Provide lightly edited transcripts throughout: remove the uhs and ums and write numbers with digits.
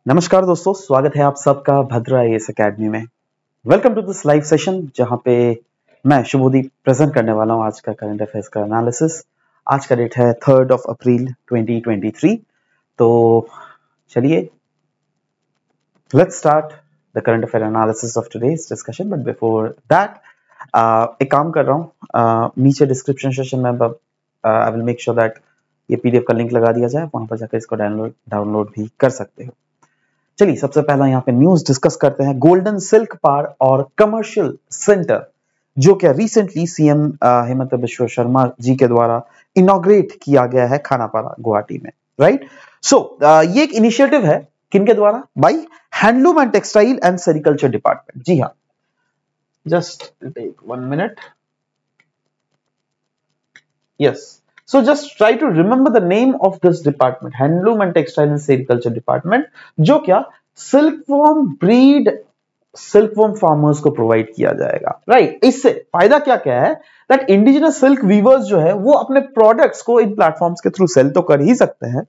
नमस्कार दोस्तों, स्वागत है आप सबका भद्रा आईएएस एकेडमी में। Welcome to this live session जहां पे मैं शुभोदीप प्रेजेंट करने वाला हूं आज का करंट अफेयर्स का एनालिसिस। आज का डेट है 3 अप्रैल 2023। तो चलिए let's start the current affair analysis of today's discussion. But before that एक काम कर रहा हूं, नीचे डिस्क्रिप्शन सेशन में I will make sure that ये पीडीएफ का लिंक लगा दिया जाए, वहां पर जाकर इसको डाउनलोड भी कर सकते हो। चलिए सबसे पहला यहाँ पे न्यूज डिस्कस करते हैं। गोल्डन सिल्क पार्क और कमर्शियल सेंटर जो कि रिसेंटली सीएम हेमंत बिश्व शर्मा जी के द्वारा इनॉग्रेट किया गया है खानापारा गुवाहाटी में, राइट। सो ये एक इनिशिएटिव है किनके द्वारा? By handloom and textile and sericulture department. जी हाँ, just take 1 minute. Yes, so just try to remember the name of this department, handloom and textile and sericulture department, जो क्या सिल्कवॉर्म ब्रीड सिल्कवॉर्म फार्मर्स को provide किया जाएगा, right. इससे फायदा क्या क्या है? दैट इंडिजिनस सिल्क वीवर्स जो है वो अपने प्रोडक्ट्स को इन प्लेटफॉर्म्स के थ्रू सेल तो कर ही सकते हैं,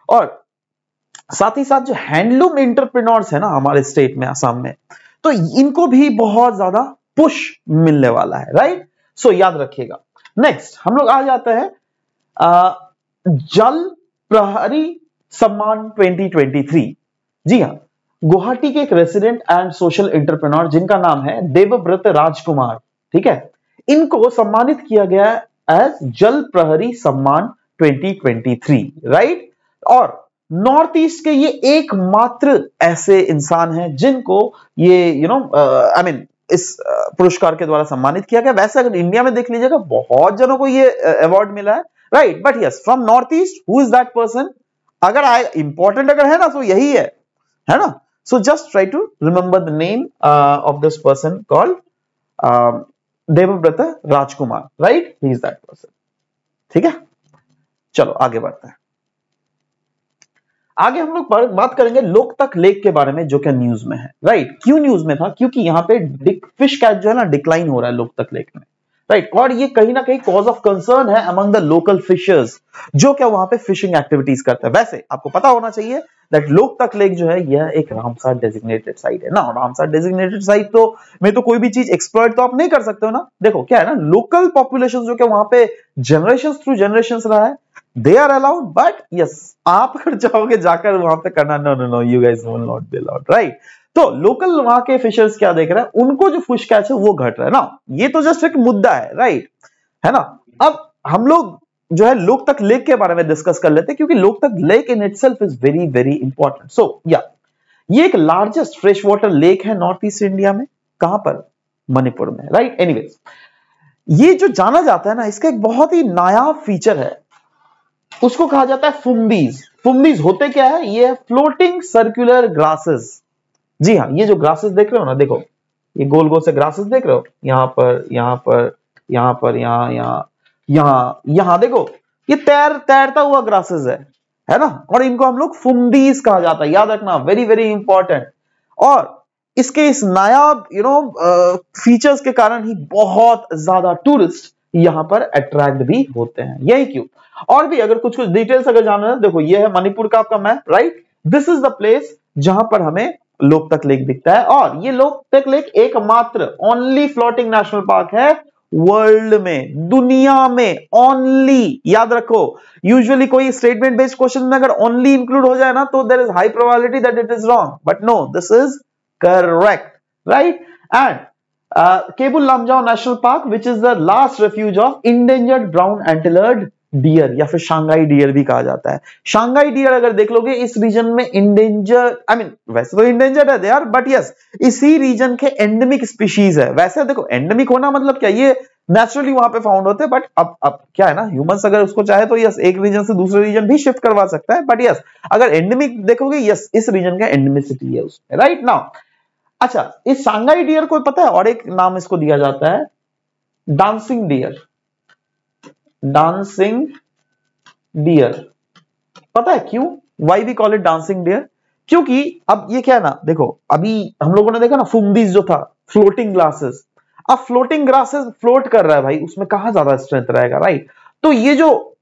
और साथ ही साथ जो हैंडलूम एंटरप्रेन्योर्स है ना हमारे स्टेट में, असम में, तो इनको भी बहुत ज्यादा पुश मिलने वाला है, राइट। सो याद रखिएगा। नेक्स्ट हम लोग आ जाते हैं जल प्रहरी सम्मान 2023। जी हाँ, गुवाहाटी के एक रेसिडेंट एंड सोशल एंटरप्रेन्योर जिनका नाम है देवव्रत राजकुमार, ठीक है, इनको सम्मानित किया गया एज जल प्रहरी सम्मान 2023, राइट। और नॉर्थ ईस्ट के ये एकमात्र ऐसे इंसान हैं जिनको ये इस पुरस्कार के द्वारा सम्मानित किया गया। वैसे अगर इंडिया में देख लीजिएगा बहुत जनों को ये अवार्ड मिला है, right, but yes from north east who is that person? अगर इंपॉर्टेंट अगर है ना तो यही है ना। So just try to remember the name of this person called Devavrat Rajkumar, right, he is that person. ठीक है, चलो आगे बढ़ते हैं। आगे हम लोग बात करेंगे लोकतक लेक के बारे में जो कि न्यूज में है, राइट। क्यों न्यूज में था? क्योंकि यहाँ पे फिश कैच जो है ना डिक्लाइन हो रहा है लोकतक लेक में, राइट। और ये कहीं ना कहीं कॉज ऑफ कंसर्न है अमंग द लोकल फिशर्स जो क्या वहां पे फिशिंग एक्टिविटीज करते हैं। वैसे आपको पता होना चाहिए दैट लोकतक लेक जो है यह एक रामसर डेजिग्नेटेड साइट है ना। रामसर डेजिग्नेटेड साइट तो में तो कोई भी चीज एक्सप्लॉइट तो आप नहीं कर सकते हो ना। देखो क्या है ना, लोकल पॉपुलेशन जो क्या वहां पे जनरेशन थ्रू जनरेशन रहा है, they are allowed, but yes आप अगर चाहोगे जाकर वहां पे करना, no you guys will not be allowed, right. तो लोकल वहां के फिशर्स क्या देख रहे हैं, उनको जो फिश कैच है वो घट रहा है ना। ये तो जस्ट एक मुद्दा है, राइट, है ना। अब हम लोग जो है लोकतक लेक के बारे में डिस्कस कर लेते हैं क्योंकि Loktak lake in itself is very very important. So या ये एक लार्जेस्ट फ्रेश वाटर लेक है नॉर्थ ईस्ट इंडिया में। कहां पर? मणिपुर में, राइट। एनीवेज ये जो जाना जाता है ना, इसका एक बहुत ही नायाब फीचर है, उसको कहा जाता है फुम्बीज। फुम्बीज होते क्या है? ये फ्लोटिंग सर्कुलर ग्रासेस। जी हाँ, ये जो ग्रासेस देख रहे हो ना, देखो ये गोल गोल से ग्रासेस देख रहे हो, यहां पर यहां पर यहां पर यहां यहां देखो, ये तैरता हुआ ग्रासेस है ना। और इनको हम लोग फुम्बीज कहा जाता है, याद रखना, वेरी वेरी इंपॉर्टेंट। और इसके इस नायाब फीचर्स के कारण ही बहुत ज्यादा टूरिस्ट यहां पर अट्रैक्ट भी होते हैं। यही क्यों। और भी अगर कुछ डिटेल्स अगर जानना है, देखो ये है मणिपुर का आपका map, right. This is the place जहां पर हमें लोकतक लेक दिखता है। और ये लोकतक लेक एकमात्र ओनली फ्लोटिंग नेशनल पार्क है वर्ल्ड में, दुनिया में ओनली। याद रखो, यूजुअली कोई स्टेटमेंट बेस्ड क्वेश्चन में अगर ओनली इंक्लूड हो जाए ना तो there is high probability that it is wrong, but no, this is correct, right. And Keibul Lamjao National Park which is the last refuge of endangered brown antlered deer, या फिर Shanghai dear भी कहा जाता है। शांघाई डियर अगर देख लोगे इस रीजन में इंडेंजर, वैसे तो इंडेंजर्ड है दे आर, बट यस इसी रीजन के एंडेमिक स्पीशीज है। वैसे देखो एंडेमिक होना मतलब क्या, ये नेचुरली वहां पे फाउंड होते हैं, बट अब क्या है ना, ह्यूमंस अगर उसको चाहे तो यस एक रीजन से दूसरे रीजन भी शिफ्ट करवा सकता है, बट यस अगर एंडेमिक देखोगे, यस इस रीजन का एंडेमिसिटी है उसमें, राइट नाउ। अच्छा, इस शांघाई डियर को पता है और एक नाम इसको दिया जाता है डांसिंग डियर। डांसिंग डियर, पता है क्यों? Why we call it dancing dear? क्योंकि अब ये क्या है ना, देखो अभी हम लोगों ने देखा ना फुम्बीज जो था, फ्लोटिंग ग्लासेस। अब फ्लोटिंग ग्लासेस फ्लोट कर रहा है भाई, उसमें कहां ज्यादा स्ट्रेंथ रहेगा, राइट। तो ये जो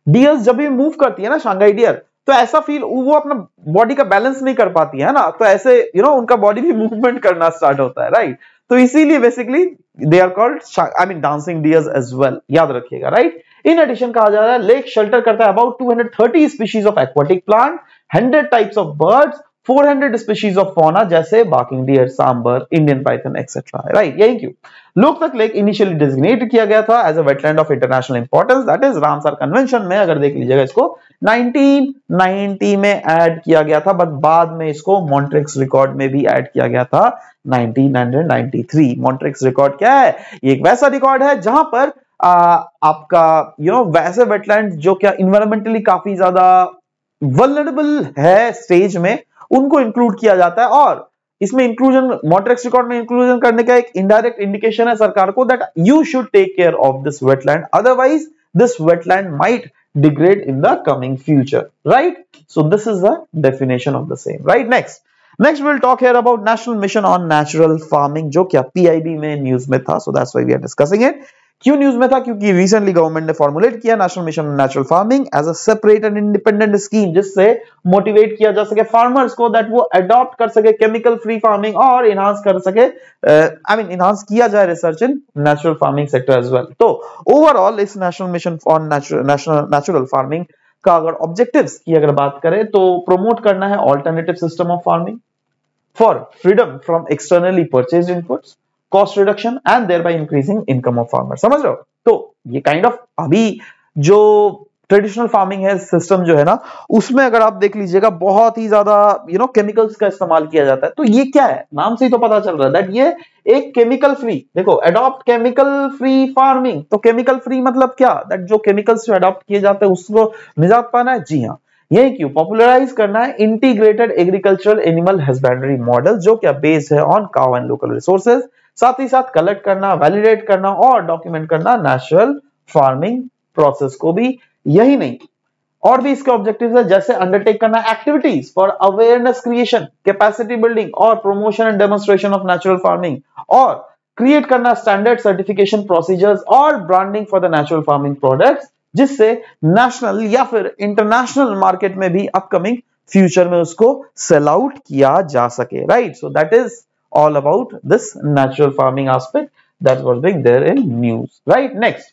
डियर्स जब भी मूव करती है ना, शांघाई डियर, तो ऐसा फील, वो अपना बॉडी का बैलेंस नहीं कर पाती है ना, तो ऐसे उनका बॉडी भी मूवमेंट करना स्टार्ट होता है, राइट। तो इसीलिए basically they are called I mean dancing deers as well, याद रखिएगा, राइट। इन एडिशन कहा जा रहा है लेक शेल्टर करता है about 230 species of aquatic plant, 100 types of birds, 400 species of fauna जैसे barking deer, sambar, Indian python etcetera, right. यही क्यों लोकतक लेक इनिशियली डेजिग्नेट किया गया था as a wetland of international importance, that is Ramsar Convention में, अगर देख लीजिएगा इसको 1990 में ऐड किया गया था, बट बाद में इसको मॉन्ट्रिक्स रिकॉर्ड में भी ऐड किया गया था 1993। मॉन्ट्रिक्स रिकॉर्ड क्या है? ये एक वैसा रिकॉर्ड है जहां पर आपका वैसे वेटलैंड जो क्या इन्वायरमेंटली काफी ज्यादा वल्नरेबल है स्टेज में, उनको इंक्लूड किया जाता है। और इसमें इंक्लूजन, मॉन्ट्रिक्स रिकॉर्ड में इंक्लूजन करने का एक इनडायरेक्ट इंडिकेशन है सरकार को that you should take care of this wetland, otherwise this wetland might degrade in the coming future, right? So this is the definition of the same, right? Next we'll talk here about National Mission on Natural Farming, जो क्या PIB में news में था, so that's why we are discussing it। क्यों news में था? क्योंकि recently government ने फॉर्मुलेट किया national mission on natural farming as a separate and independent scheme, जिससे मोटिवेट किया जा सके फार्मर्स को दैट वो अडॉप्ट कर सके केमिकल फ्री फार्मिंग और इनहांस कर सके, इनहांस किया जाए research in natural farming sector as well. तो ओवरऑल इस national mission on natural farming का अगर ऑब्जेक्टिव्स की अगर बात करें तो प्रोमोट करना है alternative system of farming for freedom from externally purchased inputs, cost reduction and thereby increasing income of farmer. समझ रहे हो? तो ये काइंड ऑफ अभी जो ट्रेडिशनल फार्मिंग है सिस्टम जो है ना, उसमें अगर आप देख लीजिएगा बहुत ही ज्यादा केमिकल्स का इस्तेमाल किया जाता है। तो ये क्या है? नाम से ही तो पता चल रहा है दैट ये एक केमिकल फ्री, देखो अडॉप्ट केमिकल फ्री फार्मिंग, तो केमिकल फ्री मतलब क्या? दैट जो केमिकल्स जो अडॉप्ट किए जाते हैं उसको निजात पाना है। जी हाँ, यही क्यों पॉपुलराइज करना है integrated agricultural animal husbandry model, जो क्या बेस्ड है on cow and local resources, साथ ही साथ कलेक्ट करना, वैलिडेट करना और डॉक्यूमेंट करना नेचुरल फार्मिंग प्रोसेस को भी। यही नहीं, और भी इसके ऑब्जेक्टिव्स है, जैसे अंडरटेक करना activities for awareness creation, capacity building और promotion and demonstration of natural farming, और क्रिएट करना स्टैंडर्ड सर्टिफिकेशन प्रोसीजर्स और branding for the natural farming products, जिससे नेशनल या फिर इंटरनेशनल मार्केट में भी अपकमिंग फ्यूचर में उसको सेल आउट किया जा सके, right. So that is all about this natural farming aspect that was being there in news, right? Next,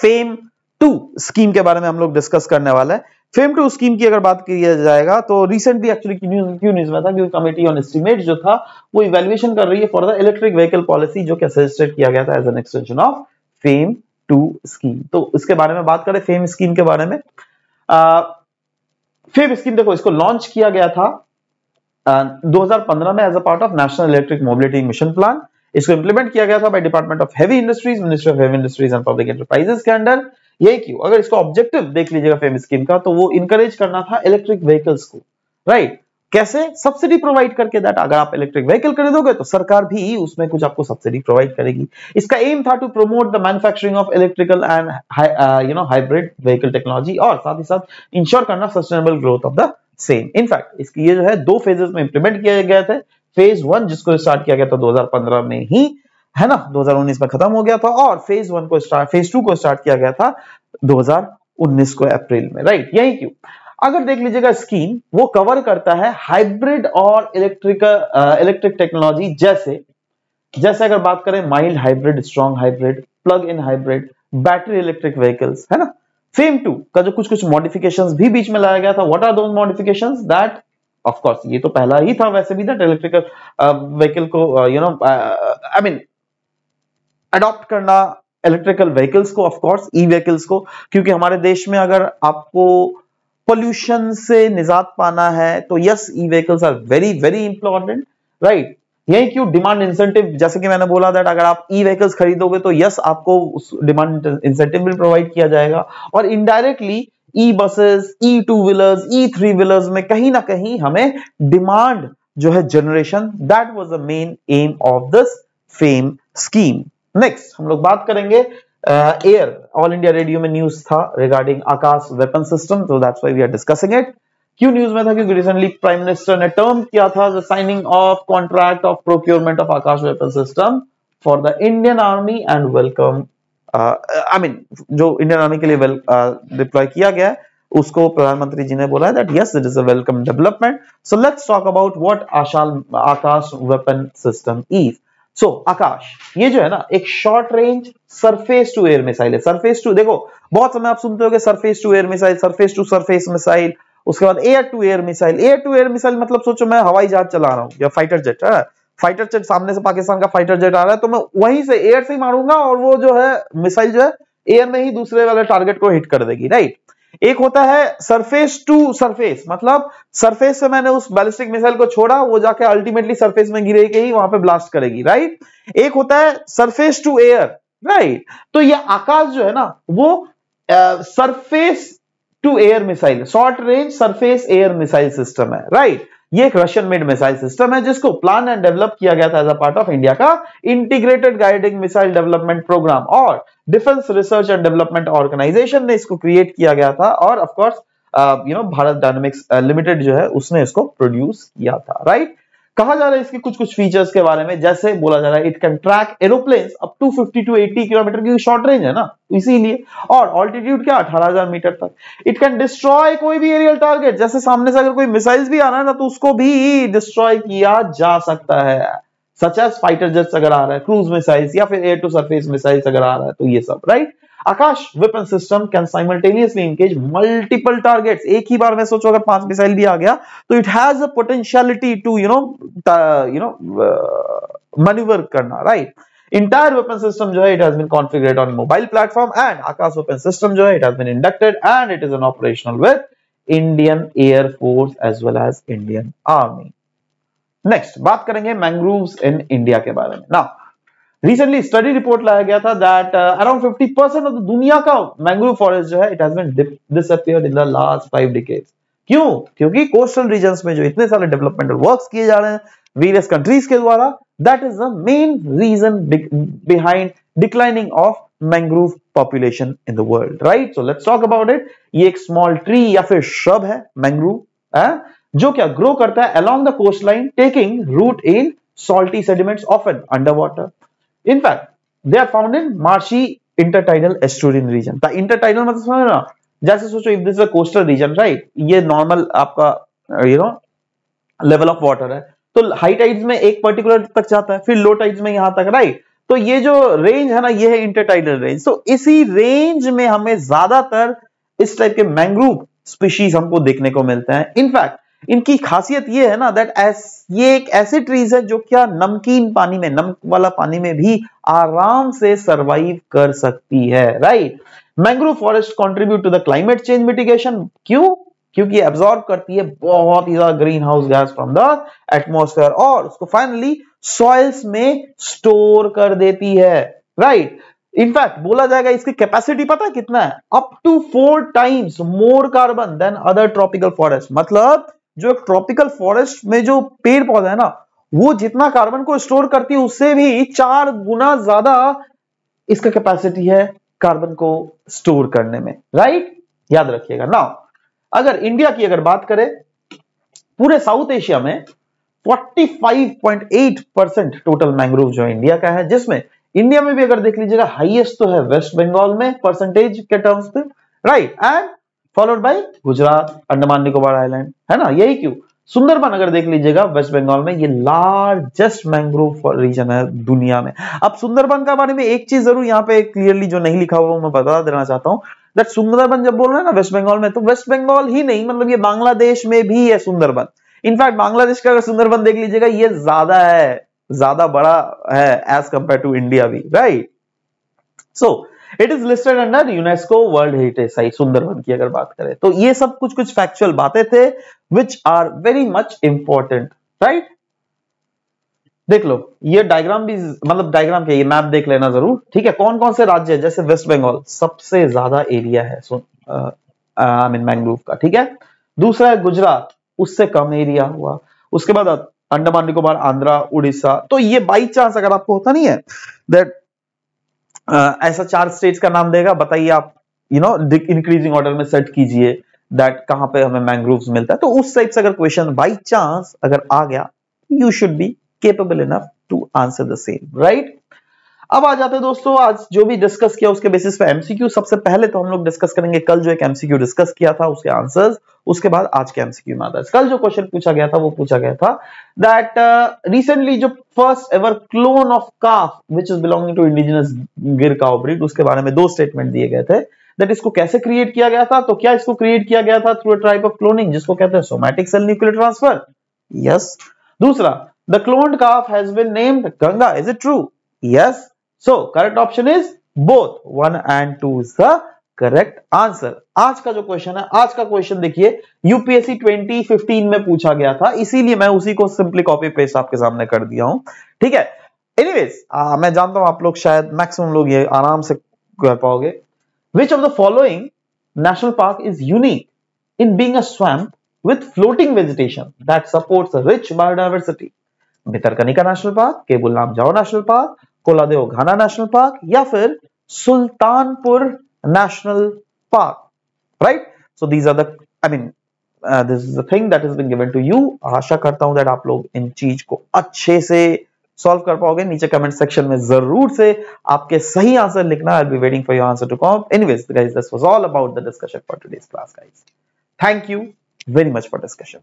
FAME 2 scheme के बारे में हम लोग डिस्कस करने वाला है। FAME 2 स्कीम की अगर बात किया जाएगा तो रिसेंटली एक्चुअली क्यों न्यूज में था, क्योंकि कमिटी ऑन एस्टिमेट जो था वो इवैल्यूएशन कर रही है for the electric vehicle policy, जो कि सजेस्टेड किया गया था as an extension of FAME 2 scheme. तो इसके बारे में बात करें FAME स्कीम के बारे में। FAME स्कीम देखो, इसको लॉन्च किया गया था 2015 में as a part of national electric mobility mission plan. इसको इंप्लीमेंट किया गया था by department of heavy industries, ministry of heavy industries and public enterprises के अंडर। यही क्यों, अगर इसका ऑब्जेक्टिव देख लीजिएगा FAME स्कीम का, तो वो इंकरेज करना था इलेक्ट्रिक व्हीकल्स को, राइट। कैसे? सब्सिडी प्रोवाइड करके, दैट अगर आप इलेक्ट्रिक व्हीकल खरीदोगे तो सरकार भी उसमें कुछ आपको सब्सिडी प्रोवाइड करेगी। इसका एम था to promote the manufacturing of electrical and hybrid vehicle technology, और साथ ही साथ इंश्योर करना sustainable growth of the same. In fact इसकी ये जो है 2 फेजेस में इंप्लीमेंट किया गया था। फेज 1 जिसको स्टार्ट किया गया था 2015 में ही, है ना, 2019 में खत्म हो गया था, और फेज 2 को स्टार्ट किया गया था 2019 को अप्रैल में, राइट। यही क्यों, अगर देख लीजिएगा स्कीम वो कवर करता है हाइब्रिड और इलेक्ट्रिक टेक्नोलॉजी, जैसे अगर बात करें mild hybrid, strong hybrid, plug in hybrid, battery electric vehicles, है ना। FAME 2 का जो कुछ मॉडिफिकेशंस भी बीच में लाया गया था, what are those modifications? That of course ये तो पहला ही था वैसे भी, दैट इलेक्ट्रिकल व्हीकल को अडॉप्ट करना इलेक्ट्रिकल व्हीकल्स को, ऑफ कोर्स ई व्हीकल्स को, क्योंकि हमारे देश में अगर आपको पोल्यूशन से निजात पाना है तो yes, e vehicles are very very important, right. यही क्यों डिमांड इंसेंटिव, जैसे कि मैंने बोला दैट अगर आप ई व्हीकल्स खरीदोगे तो यस, आपको उस डिमांड इंसेंटिव भी प्रोवाइड किया जाएगा, और indirectly e buses, e 2 wheelers, e 3 wheelers में कहीं ना कहीं हमें डिमांड जो है generation, that was the main aim of this FAME scheme. Next हम लोग बात करेंगे एयर, ऑल इंडिया रेडियो में न्यूज था रिगार्डिंग आकाश वेपन सिस्टम, तो that's why we are discussing it. क्यों न्यूज में था? क्योंकि रिसेंटली प्राइम मिनिस्टर ने टर्म किया था the signing of contract of procurement of Akash weapon system for the Indian army and welcome, जो इंडियन आर्मी के लिए डिप्लॉय किया गया है उसको प्रधानमंत्री जी ने बोला है that yes it is a welcome development. So let's talk about what Akash weapon system is. So Akash ये जो है ना एक short range surface to air missile है। सरफेस टू, देखो बहुत समय आप सुनते होंगे surface to air missile, surface to surface missile, उसके बाद air to air missile. Air to air missile मतलब सोचो मैं हवाई जहाज चला रहा हूं या फाइटर जेट है, फाइटर जेट सामने से पाकिस्तान का फाइटर जेट आ रहा है तो मैं वहीं से एयर से ही मारूंगा और वो जो है मिसाइल जो है एयर में ही दूसरे वाले टारगेट को हिट कर देगी, राइट। एक होता है सरफेस टू सरफेस, मतलब सरफेस से मैंने उस बैलिस्टिक मिसाइल को छोड़ा, वो जाके अल्टीमेटली सरफेस में गिरेगी ही, वहां पे ब्लास्ट करेगी, राइट। एक होता है सरफेस टू एयर, राइट। तो ये आकाश जो है ना वो surface to air missile, short range surface air missile system है, राइट। ये एक रशियन मेड मिसाइल सिस्टम है जिसको प्लान एंड डेवलप किया गया था as a part of India का Integrated Guiding Missile Development Programme, और Defence Research and Development Organisation ने इसको क्रिएट किया गया था, और of course Bharat Dynamics Limited जो है उसने इसको प्रोड्यूस किया था, राइट। कहा जा रहा है इसके कुछ कुछ फीचर्स के बारे में, जैसे बोला जा रहा है it can track aeroplanes up to 50 to 80 kilometre की शॉर्ट रेंज है ना इसीलिए, और ऑल्टीट्यूड क्या 18,000 मीटर तक। इट कैन डिस्ट्रॉय कोई भी एरियल टारगेट, जैसे सामने से अगर कोई मिसाइल्स भी आ रहा है ना तो उसको भी डिस्ट्रॉय किया जा सकता है, सच एज फाइटर जेट्स अगर आ रहा है, क्रूज मिसाइल्स या फिर एयर टू सरफेस मिसाइल्स अगर आ रहा है तो ये सब, right. Akash weapon system can simultaneously engage multiple targets. एक ही बार में सोचो अगर 5 मिसाइल भी आ गया तो it has a potentiality to manoeuvre करना, राइट। इंटायर वेपन सिस्टम जो है it has been configured on mobile platform, and Akash weapon system जो है it has been inducted and it is an operational with Indian Air Force as well as Indian Army. Next बात करेंगे mangroves in India के बारे में। Now recently study report लाया गया था दैट अराउंड 50% ऑफ द दुनिया का मैंग्रोव फॉरेस्ट जो है it has been disappeared in the last 5 decades. क्यों? क्योंकि कोस्टल रीजन्स में जो इतने सारे डेवलपमेंटल वर्क्स किए जा रहे हैं वेरियस कंट्रीज के द्वारा, that is the main reason behind declining of mangrove population in the world, right. So let's talk about it. ये एक स्मॉल ट्री या फिर श्रब है मैंग्रोव, जो क्या ग्रो करता है along the coastline taking root in salty sediments often underwater. In fact, they are found in marshy intertidal estuarine region. The intertidal मतलब समझ ना, जैसे सोचो if this is a coastal region, right? ये normal आपका level of water है, तो high tides में एक पर्टिकुलर तक जाता है, फिर लो टाइड्स में यहां तक, राइट। तो ये जो रेंज है ना ये है इंटरटाइडल रेंज। तो इसी रेंज में हमें ज्यादातर इस टाइप के मैंग्रोव स्पीशीज हमको देखने को मिलते हैं। इनफैक्ट इनकी खासियत ये है ना दैट ये एक ऐसे ट्रीज है जो क्या नमकीन पानी में, नमक वाला पानी में भी आराम से सरवाइव कर सकती है, right. Mangrove forest contribute to the climate change mitigation. क्यों? क्योंकि एब्जॉर्ब करती है बहुत ही ज्यादा greenhouse gas from the atmosphere और उसको फाइनली सॉइल्स में स्टोर कर देती है, राइट। इनफैक्ट बोला जाएगा इसकी कैपेसिटी पता है कितना है? Up to 4 times more carbon than other tropical forest. मतलब जो ट्रॉपिकल फॉरेस्ट में जो पेड़ पौधा है ना वो जितना कार्बन को स्टोर करती है उससे भी 4 गुना ज्यादा इसका कैपेसिटी है कार्बन को स्टोर करने में, राइट। याद रखिएगा। नाउ अगर इंडिया की अगर बात करें, पूरे साउथ एशिया में 45.8% टोटल मैंग्रोव जो इंडिया का है, जिसमें इंडिया में भी अगर देख लीजिएगा हाईएस्ट तो है वेस्ट बंगाल में परसेंटेज के टर्म्स पे, right, and followed by Gujarat, Andaman Nicobar island, है ना। यही क्यों सुंदरबन अगर देख लीजिएगा वेस्ट बंगाल में, ये लार्जेस्ट मैंग्रोव रीजन है दुनिया में। अब सुंदरबन के बारे में एक चीज जरूर यहाँ पे क्लियरली जो नहीं लिखा हुआ मैं बता देना चाहता हूँ दैट सुंदरबन जब बोल रहे हैं ना वेस्ट बंगाल में, तो वेस्ट बंगाल ही नहीं, मतलब ये बांग्लादेश में भी है सुंदरबन। इनफैक्ट बांग्लादेश का अगर सुंदरबन देख लीजिएगा ये ज्यादा है, ज्यादा बड़ा है एज कंपेयर टू इंडिया भी, right. So it is listed under UNESCO world heritage site Sundarban की अगर बात करें तो। ये सब कुछ कुछ फैक्चुअल बातें थे which are very much important, right. देख लो ये डायग्राम भी, मतलब डायग्राम के ये मैप देख लेना जरूर, ठीक है। कौन कौन से राज्य है, जैसे वेस्ट बंगाल सबसे ज्यादा एरिया है आई मीन मैंग्रोव का, ठीक है। दूसरा है गुजरात, उससे कम एरिया हुआ। उसके बाद अंडमान निकोबार, आंध्रा, उड़ीसा। तो ये बाई चांस अगर आपको होता नहीं है दैट ऐसा 4 स्टेट्स का नाम देगा, बताइए आप इंक्रीजिंग ऑर्डर में सेट कीजिए दैट कहां पे हमें मैंग्रोव्स मिलता है। तो उस टाइप से अगर क्वेश्चन बाई चांस अगर आ गया, you should be capable enough to answer the same, right. अब आ जाते हैं दोस्तों, आज जो भी डिस्कस किया उसके बेसिस पे एमसीक्यू। सबसे पहले तो हम लोग डिस्कस करेंगे कल जो एक एमसीक्यू डिस्कस किया था उसके आंसर्स, उसके बाद आज के एमसीक्यू में आता है। कल जो क्वेश्चन पूछा गया था वो पूछा गया था दैट रिसेंटली जो first ever clone of calf which is belonging to indigenous Gir cow breed, उसके बारे में दो स्टेटमेंट दिए गए थे। दैट इसको कैसे क्रिएट किया गया था, तो क्या इसको क्रिएट किया गया था through a type of cloning जिसको कहते हैं somatic cell nuclear transfer. Yes. दूसरा, the cloned calf has been named Ganga. Is it true? Yes. So correct option is both. 1 and 2 is the correct answer. आज का जो question है, आज का क्वेश्चन देखिए यूपीएससी 2015 में पूछा गया था, इसीलिए मैं उसी को सिंपली कॉपी पेस्ट आपके सामने कर दिया हूं। ठीक है। एनीवेज मैं जानता हूं आप लोग शायद मैक्सिमम लोग ये आराम से कर पाओगे। Which of the following national park is unique in being a swamp with floating vegetation that supports a rich biodiversity? Bhitarkanika National Park, Keibul Lamjao National Park, Keoladeo Ghana National Park या फिर Sultanpur National Park, right? So these are the, I mean this is the thing that is been given to you. आशा करता हूं that आप लोग इन चीज को अच्छे से सॉल्व कर पाओगे। नीचे कमेंट सेक्शन में जरूर से आपके सही आंसर लिखना। I will be waiting for your answer to come. Anyways guys, this was all about the discussion for today's class guys. Thank you very much for discussion.